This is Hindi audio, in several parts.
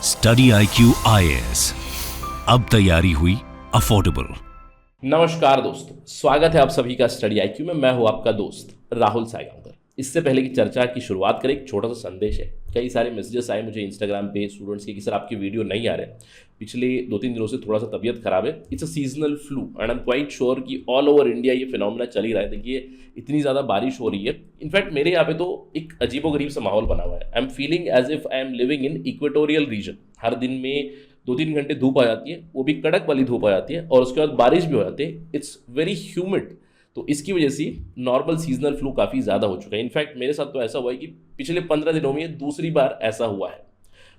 स्टडी IQ IAS, अब तैयारी हुई अफोर्डेबल। नमस्कार दोस्तों, स्वागत है आप सभी का स्टडी IQ में। मैं हूं आपका दोस्त राहुल सायगांवकर। इससे पहले की चर्चा की शुरुआत करें, एक छोटा सा संदेश है। कई सारे मैसेजेस आए मुझे इंस्टाग्राम पे स्टूडेंट्स के कि सर आपकी वीडियो नहीं आ रहे। पिछले 2-3 दिनों से थोड़ा सा तबीयत खराब है। It's a seasonal flu and I am quite sure कि ऑल ओवर इंडिया ये फिनोमेना चल ही रहा है। देखिए इतनी ज़्यादा बारिश हो रही है। इनफैक्ट मेरे यहाँ पे तो एक अजीबोगरीब सा माहौल बना हुआ है। I am feeling as if I am living in equatorial region. हर दिन में 2-3 घंटे धूप आ जाती है, वो भी कड़क वाली धूप आ जाती है, और उसके बाद बारिश भी हो जाती है। It's very humid. तो इसकी वजह से नॉर्मल सीजनल फ्लू काफ़ी ज़्यादा हो चुका है। इनफैक्ट मेरे साथ तो ऐसा हुआ है कि पिछले 15 दिनों में ये दूसरी बार ऐसा हुआ है।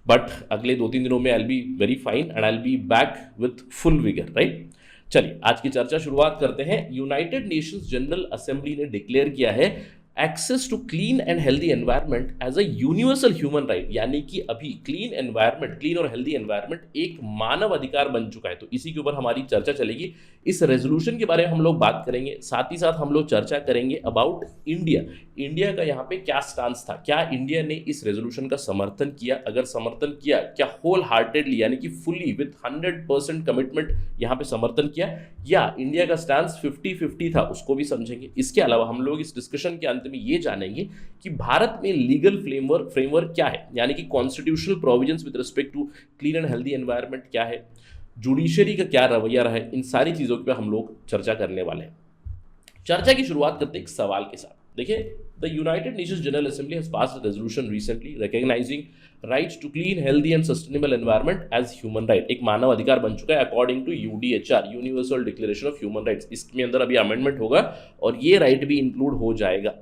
बट अगले 2-3 दिनों में I will be very fine and I will be back with full vigour, right. चलिए आज की चर्चा शुरुआत करते हैं। यूनाइटेड नेशंस जनरल असेंबली ने डिक्लेयर किया है access to clean and healthy environment as a universal human right, यानी कि अभी क्लीन एनवायरनमेंट, क्लीन और हेल्दी एनवायरनमेंट एक मानव अधिकार बन चुका है। तो इसी के ऊपर हमारी चर्चा चलेगी। इस रेजोल्यूशन के बारे में हम लोग बात करेंगे, साथ ही साथ हम लोग चर्चा करेंगे अबाउट इंडिया। इंडिया का यहाँ पे क्या स्टांस था, क्या इंडिया ने इस रेजोल्यूशन का समर्थन किया, अगर समर्थन किया क्या होल हार्टेडली यानी कि फुली विथ 100% कमिटमेंट यहाँ पे समर्थन किया, या इंडिया का स्टांस 50-50 था, उसको भी समझेंगे। इसके अलावा हम लोग इस डिस्कशन के अंत में ये जानेंगे कि भारत में लीगल फ्रेमवर्क क्या है, यानी कि constitutional provisions with respect to clean and healthy environment क्या है, जुडिशरी का क्या रवैया रहा है। इन सारी चीजों पे हम लोग चर्चा करने वाले हैं। चर्चा की शुरुआत करते हैं एक सवाल के साथ। देखिए, the United Nations General Assembly has passed a resolution recently recognising rights to clean healthy and sustainable environment as human right. एक मानव अधिकार बन चुका है according to UDHR, universal declaration of human rights. इसके अंदर अभी अमेंडमेंट होगा और ये राइट भी इंक्लूड हो जाएगा।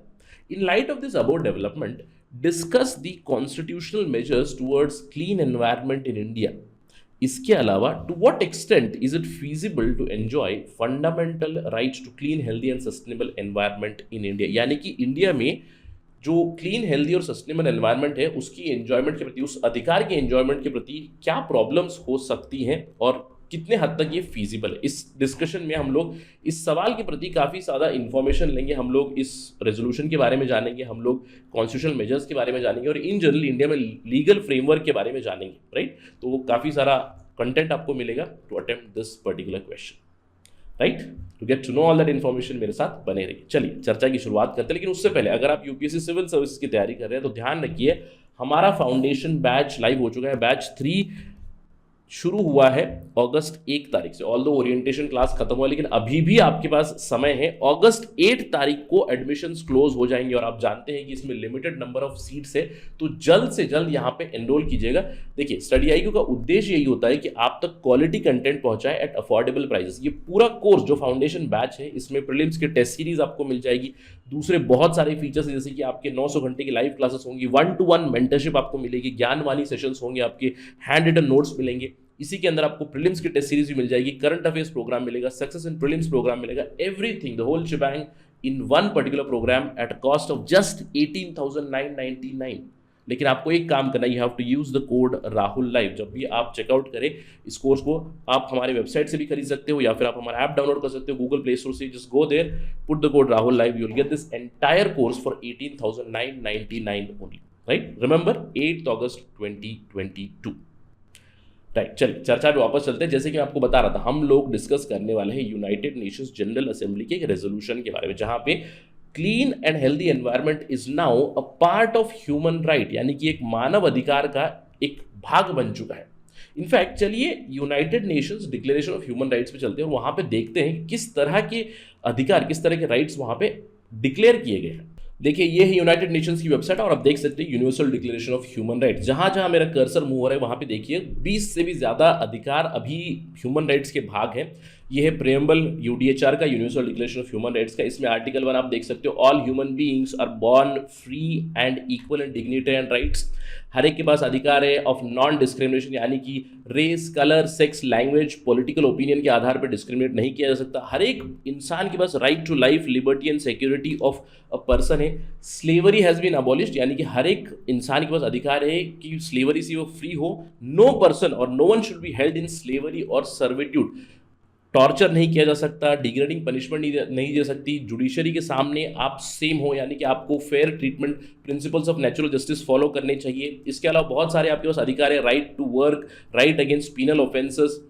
In light of this above development, discuss the constitutional measures towards clean environment in India. इसके अलावा to what extent is it feasible to enjoy fundamental rights to clean, healthy and sustainable environment in India? यानी कि इंडिया में जो क्लीन, हेल्दी और सस्टेनेबल एनवायरनमेंट है उसकी एंजॉयमेंट के प्रति, उस अधिकार के एंजॉयमेंट के प्रति क्या प्रॉब्लम्स हो सकती हैं और कितने हद तक ये फीजिबल है। इस डिस्कशन में हम लोग इस सवाल के प्रति काफ़ी ज़्यादा इन्फॉर्मेशन लेंगे। हम लोग इस रेजोल्यूशन के बारे में जानेंगे, हम लोग कॉन्स्टिट्यूशनल मेजर्स के बारे में जानेंगे और इन जनरल इंडिया में लीगल फ्रेमवर्क के बारे में जानेंगे, राइट। तो काफ़ी सारा कंटेंट आपको मिलेगा to attempt this particular question, right. To get to know all that information मेरे साथ बने रहिए। चलिए चर्चा की शुरुआत करते हैं, लेकिन उससे पहले अगर आप UPSC सिविल सर्विस की तैयारी कर रहे हैं तो ध्यान रखिए हमारा फाउंडेशन बैच लाइव हो चुका है। बैच 3 शुरू हुआ है अगस्त 1 तारीख से। ऑल्दो ओरिएंटेशन क्लास खत्म हुआ, लेकिन अभी भी आपके पास समय है। अगस्त 8 तारीख को एडमिशन्स क्लोज हो जाएंगे और आप जानते हैं कि इसमें लिमिटेड नंबर ऑफ सीट्स है, तो जल्द से जल्द यहाँ पे एनरोल कीजिएगा। देखिए, स्टडी IQ का उद्देश्य यही होता है कि आप तक क्वालिटी कंटेंट पहुंचाए एट अफोर्डेबल प्राइसेस। ये पूरा कोर्स जो फाउंडेशन बैच है, इसमें प्रीलिम्स के टेस्ट सीरीज आपको मिल जाएगी, दूसरे बहुत सारे फीचर्स है, जैसे कि आपके 900 घंटे की लाइव क्लासेस होंगी, 1-to-1 मेंटरशिप आपको मिलेगी, ज्ञान वाली सेशंस होंगे, आपके हैंड रिटन नोट्स मिलेंगे। इसी के अंदर आपको प्रीलिम्स की टेस्ट सीरीज भी मिल जाएगी, करंट अफेयर्स प्रोग्राम मिलेगा, सक्सेस इन प्रीलिम्स प्रोग्राम मिलेगा, everything the whole shebang in one particular program at cost of just 18,999। लेकिन आपको एक काम करना है, you have to use the code Rahul live. जब भी आप चेकआउट करें इस कोर्स को, आप हमारे वेबसाइट से भी खरीद सकते हो या फिर आप हमारा ऐप डाउनलोड कर सकते हो गूगल प्ले स्टोर से। Just go there, put the code Rahul live, you will get this entire course for 18,999 only, right. Remember 8 August 2022, right. चलिए चर्चा पे वापस चलते हैं। जैसे कि मैं आपको बता रहा था, हम लोग डिस्कस करने वाले हैं यूनाइटेड नेशंस जनरल असेंबली के एक रेजोल्यूशन के बारे में, जहां पे clean and healthy environment is now a part of human right, यानी कि एक मानव अधिकार का एक भाग बन चुका है। इनफैक्ट चलिए United Nations declaration of human rights पे चलते हैं और वहां पे देखते हैं किस तरह के अधिकार, किस तरह के राइट्स वहां पे डिक्लेयर किए गए हैं। देखिए, ये है यूनाइटेड नेशंस की वेबसाइट और आप देख सकते हैं universal declaration of human rights. जहां जहां मेरा कर्सर मूव हो रहा है वहां पे देखिए 20 से भी ज्यादा अधिकार अभी ह्यूमन राइट्स के भाग हैं। ये है प्रेम्बल UDHR का, universal declaration of human rights का। इसमें आर्टिकल 1 आप देख सकते हो, all human beings are born free and equal in dignity and rights. हर एक के पास अधिकार है ऑफ नॉन डिस्क्रिमिनेशन, यानी कि race, colour, sex, language, political opinion के आधार पर डिस्क्रिमिनेट नहीं किया जा सकता। हर एक इंसान के पास right to life, liberty and security of a person है। स्लेवरी हैज बीन अबॉलिश्ड, यानी कि हर एक इंसान के पास अधिकार है कि स्लेवरी से वो फ्री हो। नो पर्सन और no one should be held in slavery और सर्विट्यूड। टॉर्चर नहीं किया जा सकता, डिग्रेडिंग पनिशमेंट नहीं दे सकती, जुडिशरी के सामने आप सेम हो, यानी कि आपको fair treatment, principles of natural justice follow करने चाहिए। इसके अलावा बहुत सारे आपके पास अधिकार है, right to work, right against penal offences,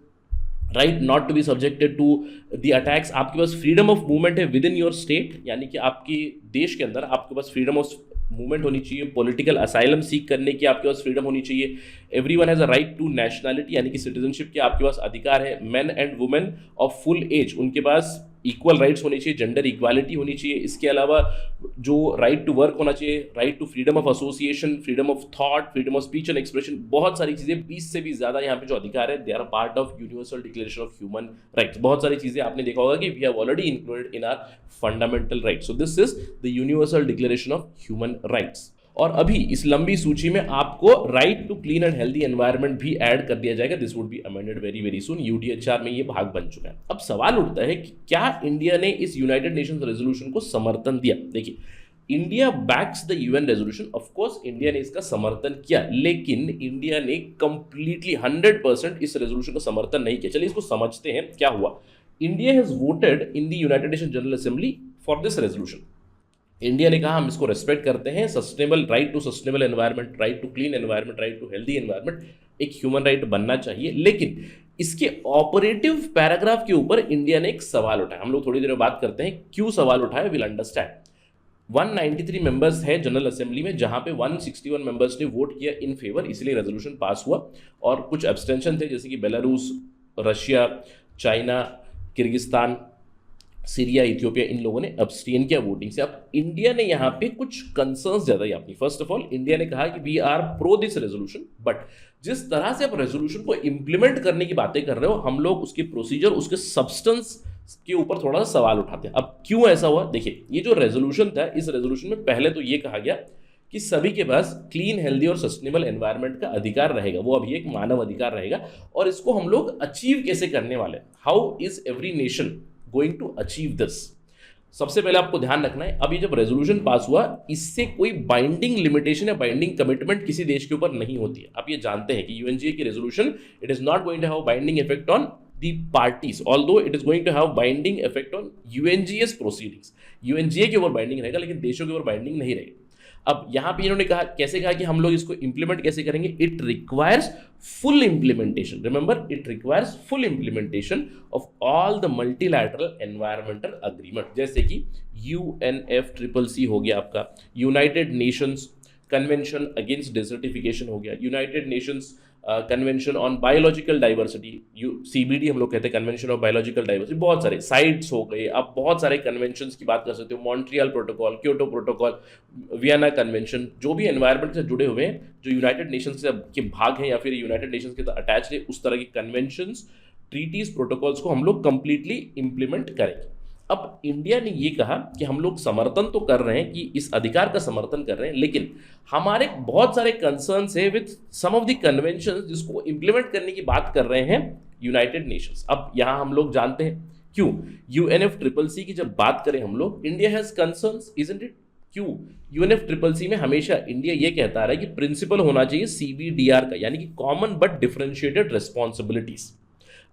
right not to be subjected to the attacks. आपके पास फ्रीडम ऑफ मूवमेंट है विद इन योर स्टेट, यानी कि आपकी देश के अंदर आपके पास फ्रीडम ऑफ मूवमेंट होनी चाहिए, पॉलिटिकल असाइलम सीख करने की आपके पास फ्रीडम होनी चाहिए। Everyone has a right to nationality, यानी कि सिटीजनशिप के आपके पास अधिकार है। Men and women of full age, उनके पास इक्वल राइट्स होनी चाहिए, जेंडर इक्वालिटी होनी चाहिए। इसके अलावा जो राइट टू वर्क होना चाहिए, right to freedom of association, freedom of thought, freedom of speech and expression, बहुत सारी चीज़ें, 20 से भी ज़्यादा यहाँ पे जो अधिकार है they are part of universal declaration of human rights. बहुत सारी चीज़ें आपने देखा होगा कि we have already included in our fundamental rights. So this is the universal declaration of human rights. और अभी इस लंबी सूची में आपको right to clean and healthy environment भी ऐड कर दिया जाएगा। This would be amended very very soon. UDHR में ये भाग बन चुका है। अब सवाल उठता है कि क्या इंडिया ने इस यूनाइटेड नेशंस रेजोल्यूशन को समर्थन दिया? देखिए, India backs the UN resolution, of course India ने इसका समर्थन किया, लेकिन इंडिया ने कंप्लीटली 100% इस रेजोल्यूशन का समर्थन नहीं किया। चलिए इसको समझते हैं क्या हुआ। India has voted in the United Nation General Assembly for this resolution. India ने कहा हम इसको रेस्पेक्ट करते हैं, sustainable, right to sustainable environment, right to clean environment, right to healthy environment एक ह्यूमन राइट बनना चाहिए। लेकिन इसके ऑपरेटिव पैराग्राफ के ऊपर इंडिया ने एक सवाल उठाया। हम लोग थोड़ी देर में बात करते हैं क्यों सवाल उठाया, विल अंडरस्टैंड। 193 मेंबर्स है जनरल असेंबली में, जहां पे 161 मेंबर्स ने वोट किया इन फेवर, इसलिए रेजोल्यूशन पास हुआ। और कुछ एब्सटेंशन थे, जैसे कि Belarus, Russia, China, Kyrgyzstan, Syria, Ethiopia, इन लोगों ने अब्सटेन किया वोटिंग से। अब इंडिया ने यहाँ पे कुछ कंसर्न्स जताई अपनी। फर्स्ट ऑफ ऑल इंडिया ने कहा कि we are pro this resolution, but जिस तरह से आप रेजोल्यूशन को इंप्लीमेंट करने की बातें कर रहे हो, हम लोग उसके प्रोसीजर, उसके सब्सटेंस के ऊपर थोड़ा सा सवाल उठाते हैं। अब क्यों ऐसा हुआ? देखिए, ये जो रेजोल्यूशन था, इस रेजोल्यूशन में पहले तो ये कहा गया कि सभी के पास क्लीन, हेल्दी और सस्टेनेबल एनवायरनमेंट का अधिकार रहेगा, वो अभी एक मानव अधिकार रहेगा। और इसको हम लोग अचीव कैसे करने वाले, how is every nation going to achieve this? सबसे पहले आपको ध्यान रखना है, अब ये जब रेजोल्यूशन पास हुआ, इससे कोई बाइंडिंग लिमिटेशन या बाइंडिंग कमिटमेंट किसी देश के ऊपर नहीं होती है। आप ये जानते हैं कि यूएनजीए की resolution, it is not going to have binding effect on the parties, although it is going to have binding effect on UNGA's proceedings. UNGA के ऊपर बाइंडिंग रहेगा, लेकिन देशों के ऊपर बाइंडिंग नहीं रहेगी। अब यहां पे इन्होंने कहा, कैसे कहा कि हम लोग इसको इंप्लीमेंट कैसे करेंगे? It requires full implementation, remember it requires full implementation of all the multilateral environmental agreement, जैसे कि UNFCCC हो गया आपका, यूनाइटेड नेशंस कन्वेंशन अगेंस्ट डिसर्टिफिकेशन हो गया, United Nations convention on biological diversity, CBD हम लोग कहते हैं, कन्वेंशन ऑफ बायोलॉजिकल डाइवर्सिटी, बहुत सारे साइट्स हो गए। आप बहुत सारे कन्वेंशंस की बात कर सकते हो, Montreal protocol, Kyoto protocol, Vienna convention, जो भी एनवायरनमेंट से जुड़े हुए हैं, जो यूनाइटेड नेशंस के भाग हैं या फिर यूनाइटेड नेशंस के साथ अटैच है, उस तरह के कन्वेंशंस, ट्रीटीज, प्रोटोकॉल्स को हम लोग कंप्लीटली इंप्लीमेंट करेंगे। अब इंडिया ने ये कहा कि हम लोग समर्थन तो कर रहे हैं, कि इस अधिकार का समर्थन कर रहे हैं, लेकिन हमारे बहुत सारे कंसर्न्स है with some of the conventions जिसको इंप्लीमेंट करने की बात कर रहे हैं यूनाइटेड नेशंस। अब यहां हम लोग जानते हैं क्यों UNFCCC की जब बात करें हम लोग, India has concerns, isn't it? क्यों? UNFCCC में हमेशा इंडिया ये कहता रहा है कि प्रिंसिपल होना चाहिए CBDR का, यानी कि कॉमन बट डिफरेंशिएटेड रिस्पॉन्सिबिलिटीज।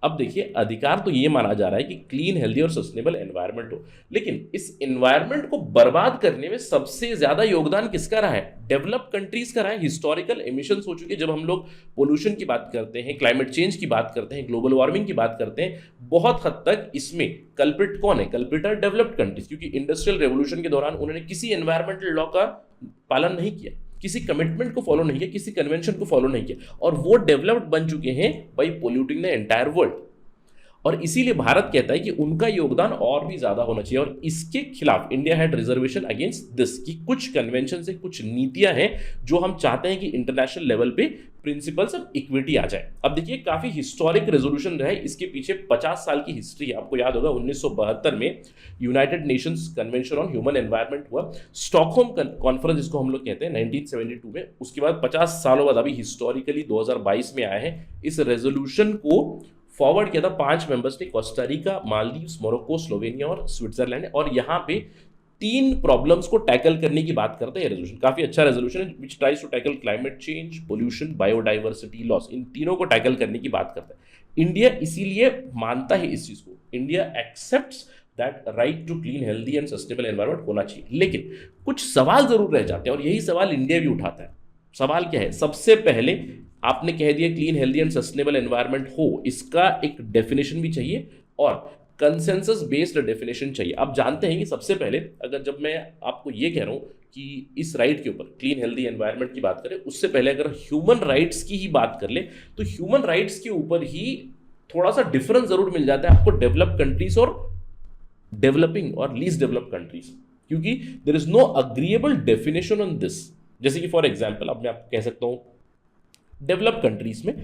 अब देखिए, अधिकार तो ये माना जा रहा है कि क्लीन, हेल्दी और सस्टेनेबल एनवायरनमेंट हो, लेकिन इस एनवायरनमेंट को बर्बाद करने में सबसे ज्यादा योगदान किसका रहा है? डेवलप कंट्रीज का रहा है। हिस्टोरिकल एमिशंस हो चुके हैं। जब हम लोग पोल्यूशन की बात करते हैं, क्लाइमेट चेंज की बात करते हैं, ग्लोबल वार्मिंग की बात करते हैं, बहुत हद तक इसमें कल्प्रिट कौन है? कल्प्रिट आर डेवलप्ड कंट्रीज, क्योंकि इंडस्ट्रियल रेवोल्यूशन के दौरान उन्होंने किसी एनवायरमेंटल लॉ का पालन नहीं किया, किसी कमिटमेंट को फॉलो नहीं किया, किसी कन्वेंशन को फॉलो नहीं किया, और वो डेवलप्ड बन चुके हैं by polluting the entire world. और इसीलिए भारत कहता है कि उनका योगदान और भी ज्यादा होना चाहिए, और इसके खिलाफ India had reservation against this, कि कुछ कन्वेंशन से कुछ नीतियां हैं जो हम चाहते हैं कि इंटरनेशनल लेवल पे प्रिंसिपल्स ऑफ इक्विटी आ जाए। अब देखिए, काफी हिस्टोरिक रेजोल्यूशन रहा है, इसके पीछे 50 साल की हिस्ट्री है। आपको याद होगा 1972 में United Nations convention on human environment हुआ, स्टॉकहोम कॉन्फ्रेंस जिसको हम लोग कहते हैं 1972 में। उसके बाद 50 सालों बाद अभी हिस्टोरिकली 2022 में आए हैं। इस रेजोल्यूशन को फॉरवर्ड किया था 5 मेंबर्स ने, Costa Rica, Maldives, Morocco, Slovenia और स्विट्जरलैंड। और यहाँ पे तीन प्रॉब्लम्स को टैकल करने की बात करते हैं रेजोल्यूशन। काफी अच्छा रेजोल्यूशन है which tries to tackle climate change, pollution, biodiversity loss. इन तीनों को टैकल करने की बात करता है इंडिया, इसीलिए मानता है इस चीज को। India accepts that right to clean, healthy and sustainable environment होना चाहिए। लेकिन कुछ सवाल जरूर रह जाते हैं और यही सवाल इंडिया भी उठाता है। सवाल क्या है? सबसे पहले आपने कह दिया clean, healthy and sustainable environment हो, इसका एक डेफिनेशन भी चाहिए और कंसेंसस बेस्ड डेफिनेशन चाहिए। आप जानते हैं कि सबसे पहले अगर जब मैं आपको ये कह रहा हूं कि इस राइट के ऊपर क्लीन हेल्दी एनवायरनमेंट की बात करें, उससे पहले अगर ह्यूमन राइट्स की ही बात कर ले तो ह्यूमन राइट्स के ऊपर ही थोड़ा सा डिफरेंस जरूर मिल जाता है आपको डेवलप कंट्रीज और डेवलपिंग और लीस्ट डेवलप कंट्रीज, क्योंकि there is no agreeable definition on this. जैसे कि फॉर एग्जाम्पल अब मैं आपको कह सकता हूं डेवलप कंट्रीज में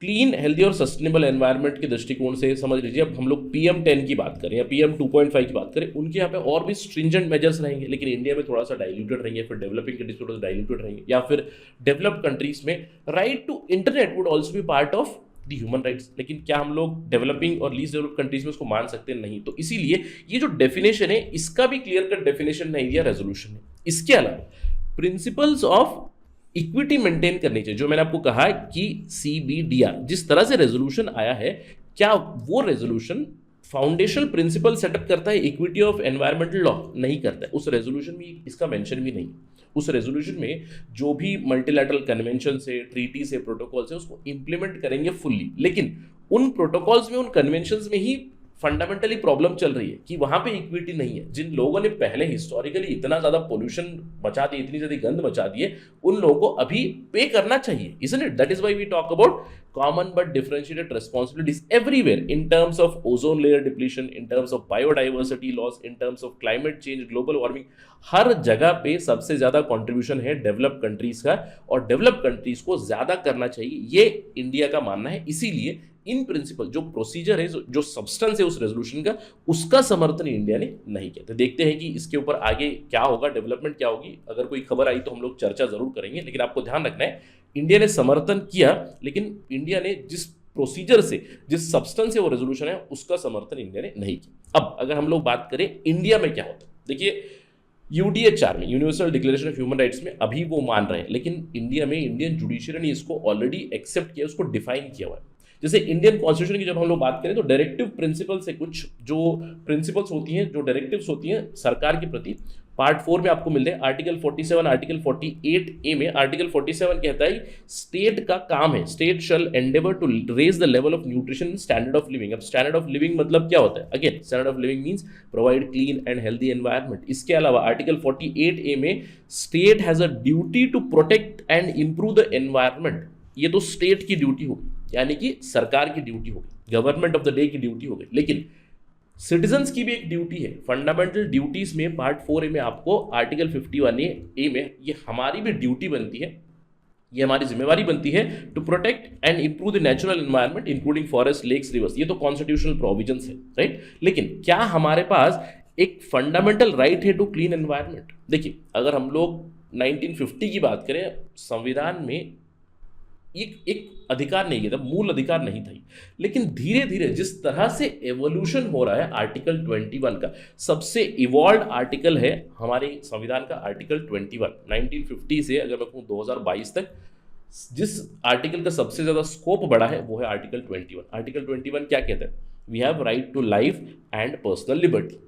क्लीन, हेल्दी और सस्टेनेबल एनवायरनमेंट के दृष्टिकोण से समझ लीजिए, अब हम लोग PM10 की बात करें या PM 2.5 की बात करें, उनके यहाँ पे और भी स्ट्रिंजेंट मेजर्स रहेंगे, लेकिन इंडिया में थोड़ा सा डाइल्यूटेड रहेंगे, फिर डेवलपिंग कंट्रीज में थोड़ा सा डाइल्यूटेड रहेंगे, या फिर डेवलप्ड कंट्रीज में right to internet would also भी part of the human rights. लेकिन क्या हम लोग डेवलपिंग और लीस्ट डेवलप्ड कंट्रीज में उसको मान सकते हैं? नहीं। तो इसीलिए ये जो डेफिनेशन है इसका भी क्लियर कट डेफिनेशन नहीं दिया रेजोल्यूशन ने। इसके अलावा प्रिंसिपल्स ऑफ इक्विटी मेंटेन करनी चाहिए, जो मैंने आपको कहा कि CBDR जिस तरह से रेजोल्यूशन आया है, क्या वो रेजोल्यूशन फाउंडेशनल प्रिंसिपल सेटअप करता है इक्विटी ऑफ एनवायरमेंटल लॉ? नहीं करता है। उस रेजोल्यूशन में इसका मेंशन भी नहीं। उस रेजोल्यूशन में जो भी मल्टीलैटरल कन्वेंशन से, ट्रीटी से, प्रोटोकॉल से, उसको इंप्लीमेंट करेंगे फुल्ली, लेकिन उन प्रोटोकॉल्स में, उन कन्वेंशंस में ही फंडामेंटली प्रॉब्लम चल रही है कि वहां पे इक्विटी नहीं है। जिन लोगों ने पहले हिस्टोरिकली इतना ज्यादा पोल्यूशन मचा दी, इतनी ज्यादा गंद मचा दी है, उन लोगों को अभी पे करना चाहिए, isn't it? That is why we talk about common but differentiated responsibilities everywhere in terms of ozone layer depletion, in terms of biodiversity loss, in terms of climate change, global warming। हर जगह पे सबसे ज्यादा कंट्रीब्यूशन है डेवलप कंट्रीज का और डेवलप कंट्रीज को ज्यादा करना चाहिए, ये इंडिया का मानना है। इसीलिए इन प्रिंसिपल जो प्रोसीजर है, जो सब्सटेंस है उस रेजोल्यूशन का, उसका समर्थन इंडिया ने नहीं किया। तो देखते हैं कि इसके ऊपर आगे क्या होगा, डेवलपमेंट क्या होगी। अगर कोई खबर आई तो हम लोग चर्चा जरूर करेंगे, लेकिन आपको ध्यान रखना है इंडिया ने समर्थन किया, लेकिन इंडिया ने जिस प्रोसीजर से, जिस सब्सटेंस से वो रेजोल्यूशन है, उसका समर्थन इंडिया ने नहीं किया। अब अगर हम लोग बात करें इंडिया में क्या होता है, देखिए UDHR में, universal declaration of human rights में अभी वो मान रहे हैं, लेकिन इंडिया में इंडियन जुडिशरी ने इसको ऑलरेडी एक्सेप्ट किया, उसको डिफाइन किया हुआ है। जैसे इंडियन कॉन्स्टिट्यूशन की जब हम लोग बात करें तो डायरेक्टिव प्रिंसिपल से कुछ जो प्रिंसिपल्स होती हैं, जो डायरेक्टिव्स होती हैं सरकार के प्रति, पार्ट 4 में आपको मिलते हैं। आर्टिकल 47, आर्टिकल 48A में आर्टिकल 47 कहता है स्टेट का काम है, state shall endeavour to raise the level of nutrition, standard of living. अब स्टैंडर्ड ऑफ लिविंग मतलब क्या होता है? Again standard of living means provide clean and healthy environment. इसके अलावा आर्टिकल 48A में state has a duty to protect and improve the environment. ये तो स्टेट की ड्यूटी होगी, यानी कि सरकार की ड्यूटी होगी, गवर्नमेंट ऑफ द डे की ड्यूटी होगी। लेकिन सिटीजन्स की भी एक ड्यूटी है। फंडामेंटल ड्यूटीज में पार्ट 4A में आपको आर्टिकल 51A में ये हमारी भी ड्यूटी बनती है, ये हमारी जिम्मेवारी बनती है to protect and improve the natural environment including forest, lakes, rivers. ये तो कॉन्स्टिट्यूशनल प्रोविजंस है, राइट। लेकिन क्या हमारे पास एक फंडामेंटल राइट है टू क्लीन एनवायरनमेंट? देखिए, अगर हम लोग 1950 की बात करें, संविधान में एक अधिकार नहीं है था, मूल अधिकार नहीं था। लेकिन धीरे धीरे जिस तरह से एवोल्यूशन हो रहा है, आर्टिकल 21 का सबसे इवॉल्व आर्टिकल है हमारे संविधान का आर्टिकल 21। 1950 से अगर मैं कहूँ 2022 तक जिस आर्टिकल का सबसे ज्यादा स्कोप बढ़ा है वो है आर्टिकल 21। आर्टिकल 21 क्या कहता है? We have right to life and personal liberty.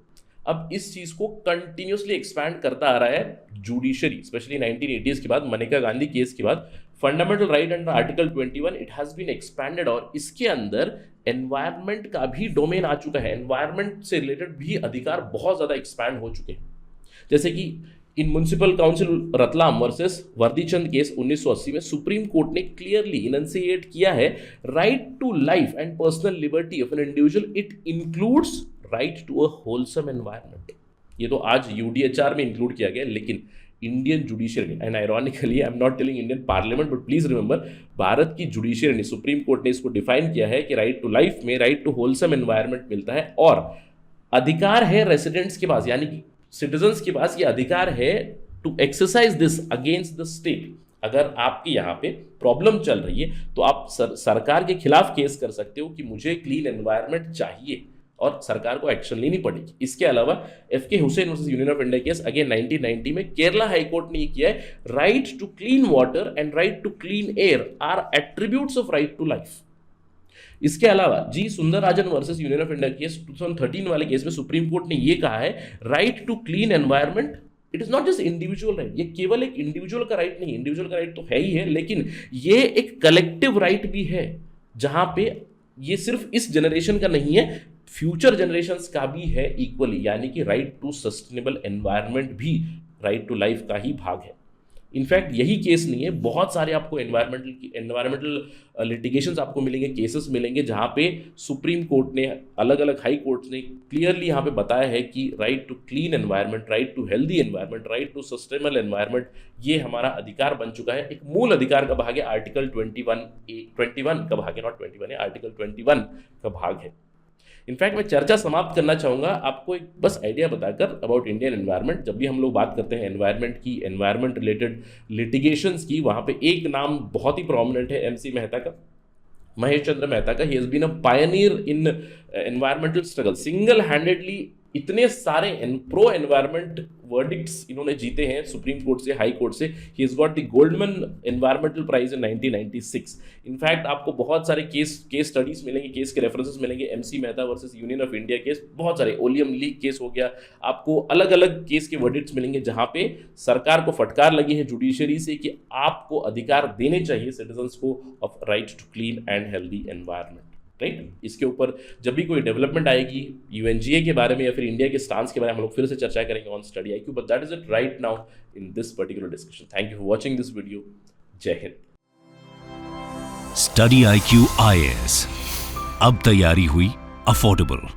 अब इस चीज को कंटिन्यूसली एक्सपैंड करता आ रहा है जुडिशरी, स्पेशली 1980s के बाद, मनेका गांधी केस के बाद। Fundamental right under article 21 it has been expanded और इसके अंदर एनवायरनमेंट का भी डोमेन आ चुका है। एनवायरनमेंट से रिलेटेड भी अधिकार बहुत ज्यादा एक्सपैंड हो चुके हैं। जैसे कि in municipal council Ratlam versus Vardichand case 1980 में सुप्रीम कोर्ट ने क्लियरली इनंसिएट किया है right to life and personal liberty of an individual, it includes right to a wholesome environment. ये तो आज UDHR में इंक्लूड किया गया, लेकिन Indian judiciary, and ironically I am not telling Indian parliament, but please remember, Bharat की जुडिशियरी ने, सुप्रीम कोर्ट ने इसको डिफाइन किया है कि राइट टू लाइफ में राइट टू होलसम एनवायरनमेंट मिलता है और अधिकार है रेसिडेंट्स के पास, यानी कि सिटीजन्स के पास ये अधिकार है to exercise this against the state. अगर आपके यहाँ पे प्रॉब्लम चल रही है तो आप सरकार के खिलाफ केस कर सकते हो कि मुझे क्लीन एनवायरनमेंट चाहिए और सरकार को एक्शन लेनी पड़ेगी। इसके अलावा FK Hussain versus union of India case again 1990 में केरला हाई कोर्ट ने ये किया है, right to clean water and right to clean air are attributes of right to life. इसके अलावा G Sundarrajan versus union of India case 2013 वाले केस में सुप्रीम कोर्ट ने ये कहा है, right to clean environment it is not just individual right, ये केवल एक इंडिविजुअल का राइट नहीं, इंडिविजुअल का राइट तो है ही है, लेकिन ये एक कलेक्टिव राइट भी है, जहां पे ये सिर्फ इस जनरेशन का नहीं है, फ्यूचर जनरेशंस का भी है इक्वली, यानी कि राइट टू सस्टेनेबल एनवायरनमेंट भी राइट टू लाइफ का ही भाग है। इनफैक्ट यही केस नहीं है, बहुत सारे आपको एनवायरमेंटल लिटिगेशंस आपको मिलेंगे, केसेस मिलेंगे, जहां पे सुप्रीम कोर्ट ने, अलग अलग हाई कोर्ट्स ने क्लियरली यहां पे बताया है कि right to clean environment, right to healthy environment, right to sustainable environment, ये हमारा अधिकार बन चुका है, एक मूल अधिकार का भाग है, आर्टिकल 21 का भाग है, नॉट 21 है, आर्टिकल 21 का भाग है। इनफैक्ट मैं चर्चा समाप्त करना चाहूँगा आपको एक बस आइडिया बताकर अबाउट इंडियन एनवायरनमेंट। जब भी हम लोग बात करते हैं एनवायरनमेंट की, एनवायरनमेंट रिलेटेड लिटिगेशंस की, वहाँ पे एक नाम बहुत ही प्रोमिनेंट है MC मेहता का, महेश चंद्र मेहता का। He has been a pioneer in environmental struggle, single handedly इतने सारे प्रो एनवायरनमेंट वर्डिक्ट्स इन्होंने जीते हैं सुप्रीम कोर्ट से, हाई कोर्ट से। He has got the Goldman environmental prize in 1996। In fact आपको बहुत सारे केस स्टडीज मिलेंगे, केस के रेफरेंसेस मिलेंगे, MC Mehta versus union of India case, बहुत सारे, ओलियम लीग केस हो गया, आपको अलग अलग केस के वर्डिक्ट्स मिलेंगे, जहां पे सरकार को फटकार लगी है जुडिशरी से कि आपको अधिकार देने चाहिए सिटीजन्स को of right to clean and healthy environment, right. इसके ऊपर जब भी कोई डेवलपमेंट आएगी UNGA के बारे में या फिर इंडिया के स्टांस के बारे में, हम लोग फिर से चर्चा करेंगे on study IQ, but that is it right now in this particular discussion. Thank you for watching this video. जय हिंद। स्टडी IQ IAS, अब तैयारी हुई अफोर्डेबल।